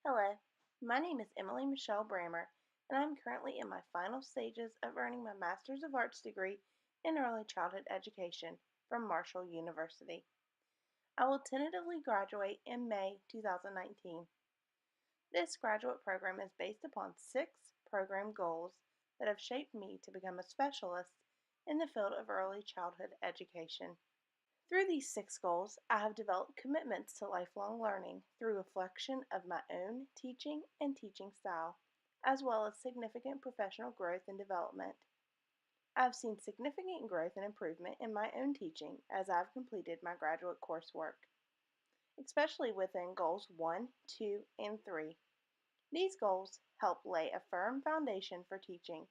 Hello, my name is Emily Michelle Brammer, and I'm currently in my final stages of earning my Master's of Arts degree in Early Childhood Education from Marshall University. I will tentatively graduate in May 2019. This graduate program is based upon 6 program goals that have shaped me to become a specialist in the field of early childhood education. Through these 6 goals, I have developed commitments to lifelong learning through reflection of my own teaching and teaching style, as well as significant professional growth and development. I have seen significant growth and improvement in my own teaching as I have completed my graduate coursework, especially within goals 1, 2, and 3. These goals help lay a firm foundation for teaching.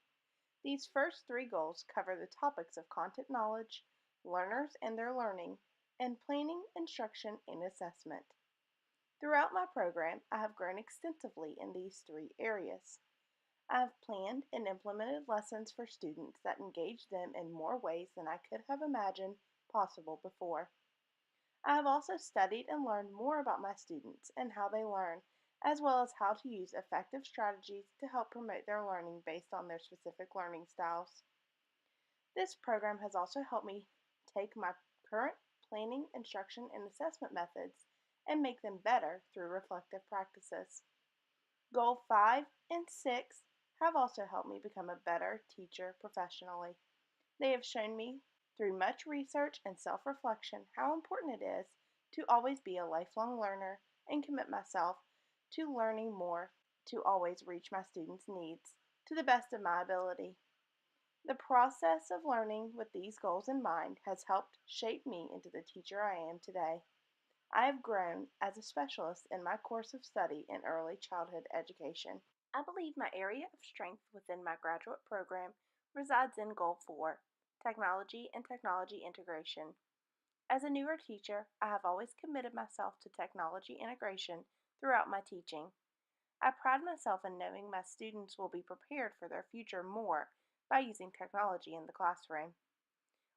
These first 3 goals cover the topics of content knowledge, learners and their learning, and planning, instruction, and assessment. Throughout my program, I have grown extensively in these 3 areas. I have planned and implemented lessons for students that engage them in more ways than I could have imagined possible before. I have also studied and learned more about my students and how they learn, as well as how to use effective strategies to help promote their learning based on their specific learning styles. This program has also helped me take my current planning, instruction, and assessment methods and make them better through reflective practices. Goal 5 and 6 have also helped me become a better teacher professionally. They have shown me through much research and self-reflection how important it is to always be a lifelong learner and commit myself to learning more to always reach my students' needs to the best of my ability. The process of learning with these goals in mind has helped shape me into the teacher I am today. I have grown as a specialist in my course of study in early childhood education. I believe my area of strength within my graduate program resides in Goal 4, Technology and Technology Integration. As a newer teacher, I have always committed myself to technology integration throughout my teaching. I pride myself in knowing my students will be prepared for their future more by using technology in the classroom.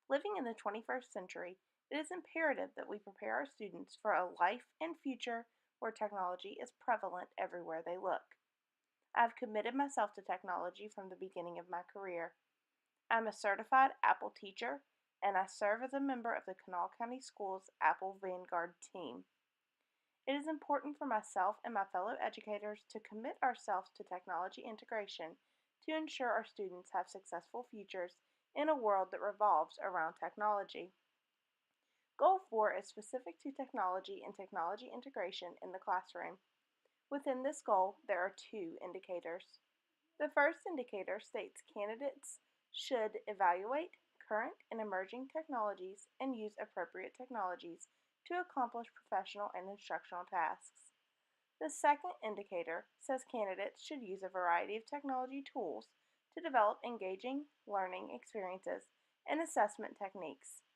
Living in the 21st century, it is imperative that we prepare our students for a life and future where technology is prevalent everywhere they look. I have committed myself to technology from the beginning of my career. I am a certified Apple teacher, and I serve as a member of the Kanawha County Schools Apple Vanguard team. It is important for myself and my fellow educators to commit ourselves to technology integration to ensure our students have successful futures in a world that revolves around technology. Goal 4 is specific to technology and technology integration in the classroom. Within this goal, there are 2 indicators. The first indicator states candidates should evaluate current and emerging technologies and use appropriate technologies to accomplish professional and instructional tasks. The second indicator says candidates should use a variety of technology tools to develop engaging learning experiences and assessment techniques.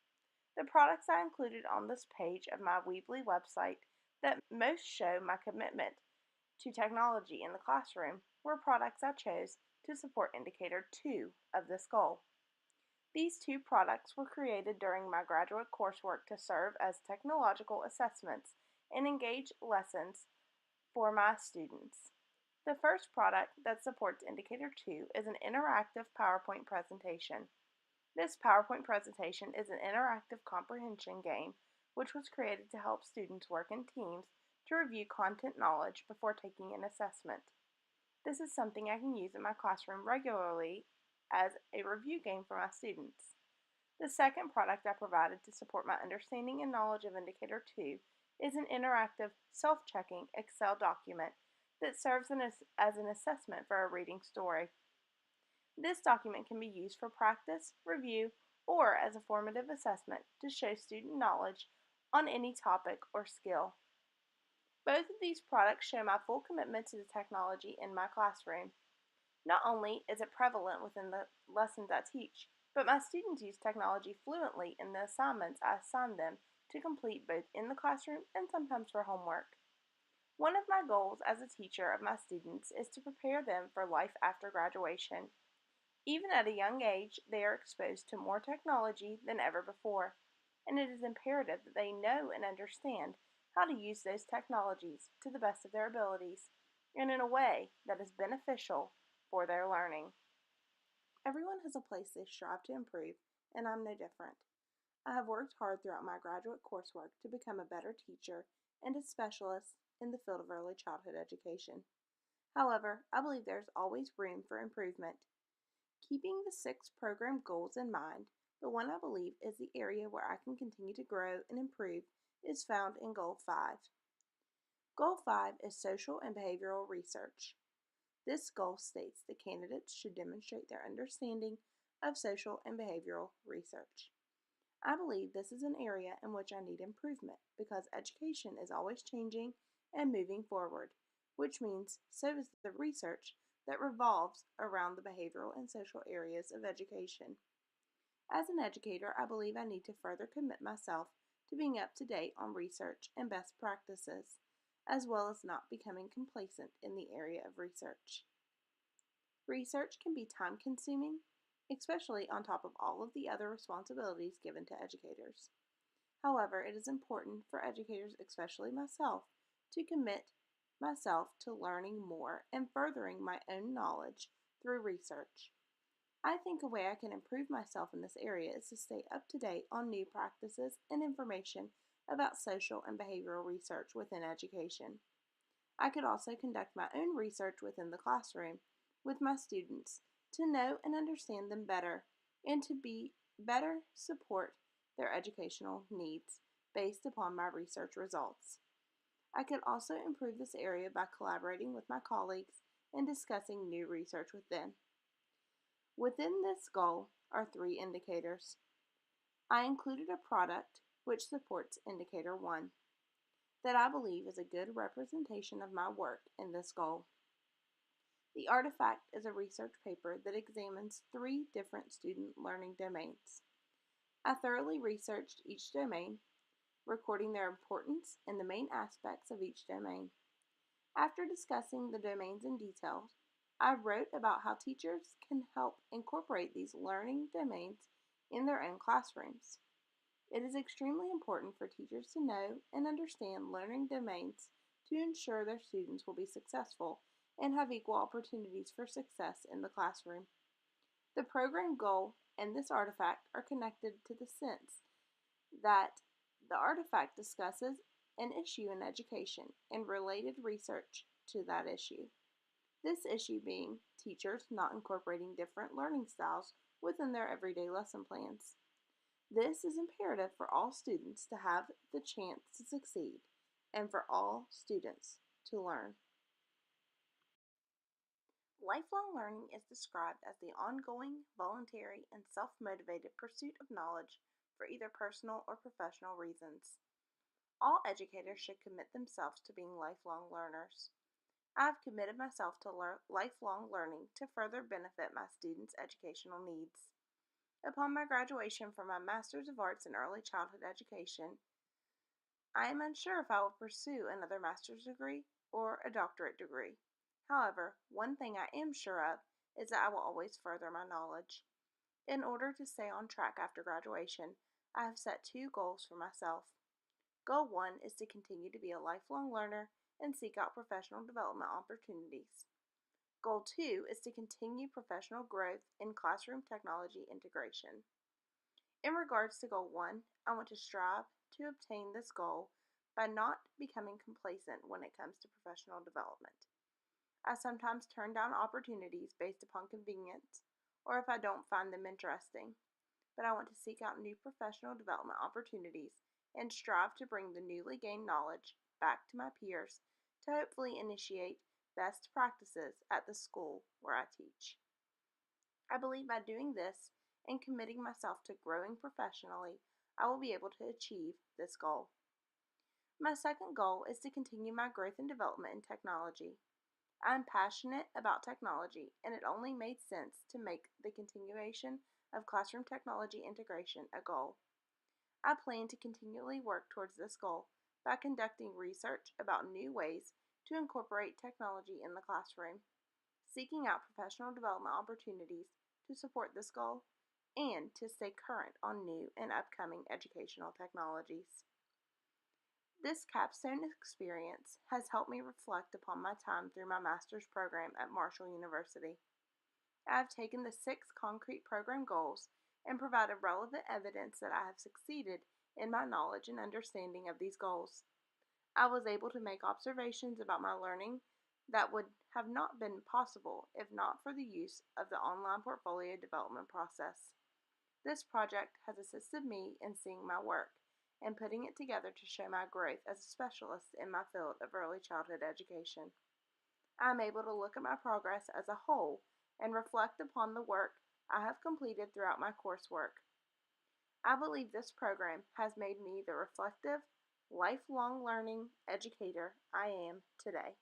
The products I included on this page of my Weebly website that most show my commitment to technology in the classroom were products I chose to support indicator 2 of this goal. These 2 products were created during my graduate coursework to serve as technological assessments and engage lessons for my students. The first product that supports indicator 2 is an interactive PowerPoint presentation. This PowerPoint presentation is an interactive comprehension game which was created to help students work in teams to review content knowledge before taking an assessment. This is something I can use in my classroom regularly as a review game for my students. The second product I provided to support my understanding and knowledge of Indicator 2 is an interactive, self-checking Excel document that serves as an assessment for a reading story. This document can be used for practice, review, or as a formative assessment to show student knowledge on any topic or skill. Both of these products show my full commitment to the technology in my classroom. Not only is it prevalent within the lessons I teach, but my students use technology fluently in the assignments I assign them to complete both in the classroom and sometimes for homework. One of my goals as a teacher of my students is to prepare them for life after graduation. Even at a young age, they are exposed to more technology than ever before, and it is imperative that they know and understand how to use those technologies to the best of their abilities and in a way that is beneficial for their learning. Everyone has a place they strive to improve, and I'm no different. I have worked hard throughout my graduate coursework to become a better teacher and a specialist in the field of early childhood education. However, I believe there is always room for improvement. Keeping the 6 program goals in mind, the one I believe is the area where I can continue to grow and improve is found in Goal 5. Goal 5 is social and behavioral research. This goal states that candidates should demonstrate their understanding of social and behavioral research. I believe this is an area in which I need improvement because education is always changing and moving forward, which means so is the research that revolves around the behavioral and social areas of education. As an educator, I believe I need to further commit myself to being up to date on research and best practices, as well as not becoming complacent in the area of research. Research can be time consuming, especially on top of all of the other responsibilities given to educators. However, it is important for educators, especially myself, to commit myself to learning more and furthering my own knowledge through research. I think a way I can improve myself in this area is to stay up to date on new practices and information about social and behavioral research within education. I could also conduct my own research within the classroom with my students to know and understand them better and to be better support their educational needs based upon my research results. I could also improve this area by collaborating with my colleagues and discussing new research with them. Within this goal are 3 indicators. I included a product which supports indicator 1 that I believe is a good representation of my work in this goal. The artifact is a research paper that examines 3 different student learning domains. I thoroughly researched each domain, recording their importance and the main aspects of each domain. After discussing the domains in detail, I wrote about how teachers can help incorporate these learning domains in their own classrooms. It is extremely important for teachers to know and understand learning domains to ensure their students will be successful and have equal opportunities for success in the classroom. The program goal and this artifact are connected to the sense that the artifact discusses an issue in education and related research to that issue. This issue being teachers not incorporating different learning styles within their everyday lesson plans. This is imperative for all students to have the chance to succeed and for all students to learn. Lifelong learning is described as the ongoing, voluntary, and self-motivated pursuit of knowledge for either personal or professional reasons. All educators should commit themselves to being lifelong learners. I have committed myself to lifelong learning to further benefit my students' educational needs. Upon my graduation from my Master's of Arts in Early Childhood Education, I am unsure if I will pursue another master's degree or a doctorate degree. However, one thing I am sure of is that I will always further my knowledge. In order to stay on track after graduation, I have set 2 goals for myself. Goal 1 is to continue to be a lifelong learner and seek out professional development opportunities. Goal 2 is to continue professional growth in classroom technology integration. In regards to Goal 1, I want to strive to obtain this goal by not becoming complacent when it comes to professional development. I sometimes turn down opportunities based upon convenience or if I don't find them interesting, but I want to seek out new professional development opportunities and strive to bring the newly gained knowledge back to my peers to hopefully initiate best practices at the school where I teach. I believe by doing this and committing myself to growing professionally, I will be able to achieve this goal. My second goal is to continue my growth and development in technology. I am passionate about technology, and it only made sense to make the continuation of classroom technology integration a goal. I plan to continually work towards this goal by conducting research about new ways to incorporate technology in the classroom, seeking out professional development opportunities to support this goal, and to stay current on new and upcoming educational technologies. This capstone experience has helped me reflect upon my time through my master's program at Marshall University. I have taken the 6 concrete program goals and provided relevant evidence that I have succeeded in my knowledge and understanding of these goals. I was able to make observations about my learning that would have not been possible if not for the use of the online portfolio development process. This project has assisted me in seeing my work and putting it together to show my growth as a specialist in my field of early childhood education. I am able to look at my progress as a whole and reflect upon the work I have completed throughout my coursework. I believe this program has made me the reflective, lifelong learning educator I am today.